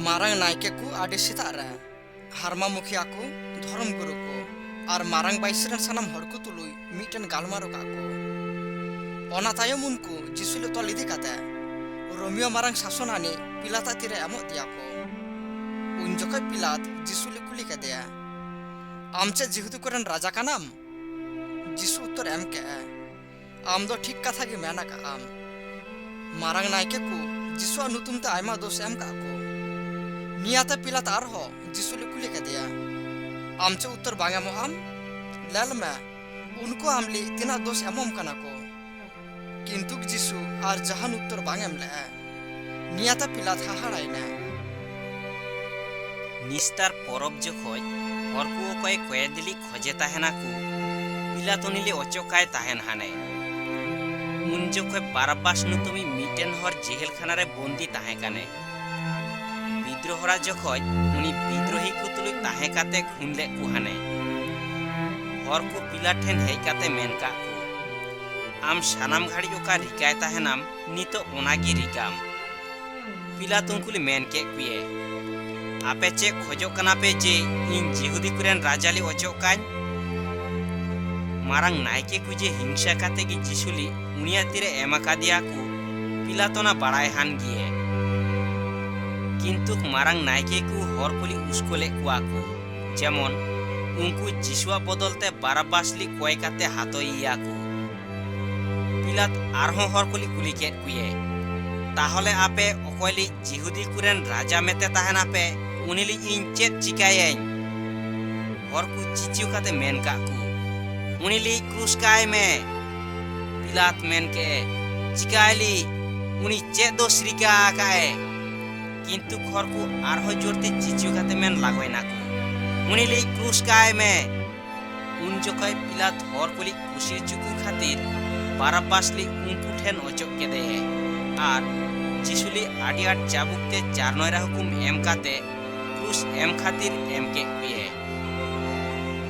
Marang Nike को आडे सेताग रे हारमा मुखिया को धर्म गुरु को और मारांग बाइसरन सानाम हर को तुलुई मिटन गालमारो का को ओना तायम उनको जिसुले तोल इदी काते रोमियो मारांग शासनानी पिलाता तिरे एमो दिया को उन जखय पिलात जिसुले कुली के दिया आमचे जिहुदु करन राजा का नाम जिसु उत्तर एम के आम दो ठीक कथा गे मेना का आम मारांग नायके को जिसुआ नुतुम ते आयमा दोष एम का को नियाता पिलात आर हो जिसुले कुली के दिया आमचे उत्तर बांगे मो आम लाल में उनको आमली तिना दोष एमोम कना को किंतु जिसु आर जहान उत्तर बांगेम ले नियाता पिलात हाहाड़ायना निस्तार परब जखय हरकु अकय कयदिली खजे ताहेना को पिलातनिले अचकाय ताहेन हाने उन जखय बारब्बास नुतुमी मिटेन हर जेहेलखाना रे बंदी ताहे काने विद्रोहरा जखय उनी विद्रोही को तुलुई ताहे काते खुनले को हाने हरकु पिलाठेन हेय काते मेन का को आम सानाम घाड़ी ओका रिकाय ताहेनाम नितो ओनागी रिकाम पिलातुनकुली मेन के कुये आपे चे खोजो कना पे जे इन जिहुदी कुरेन राजाली ओचो कान मारांग नायके कुजे हिंसा काते की जिसुली उनिया तिरे एमा कादिया को पिलातोना बड़ाय हान गिए किंतु मारांग नायके को हरकुली उसकोले कुआ को जेमन उनको जिसुआ बदलते बारब्बासली कोय काते हातोइया को पिलात आरहों हरकुली कुली के कुये ताहले आपे अकयली जिहुदी कुरेन राजा मेते ताहेना पे उनिली इन चेत चिकायें हरकु चिचिउ काते मेन का को उनिली क्रूस काय में पिलात मेन के चिकायली उनी चेत दो श्रीका काए किंतु हरकु आरहो जोरते चिचिउ काते मेन लागोयना को उनिली क्रूस काय में उन जखय पिलात हरकुली खुशी चुकु खातिर बारब्बासली उनको ठेन अचक के दे आर जिसुली आड़ी आट चाबुकते चार नयरा हुकुम एम काते क्रूस एम खातिर एम के हुए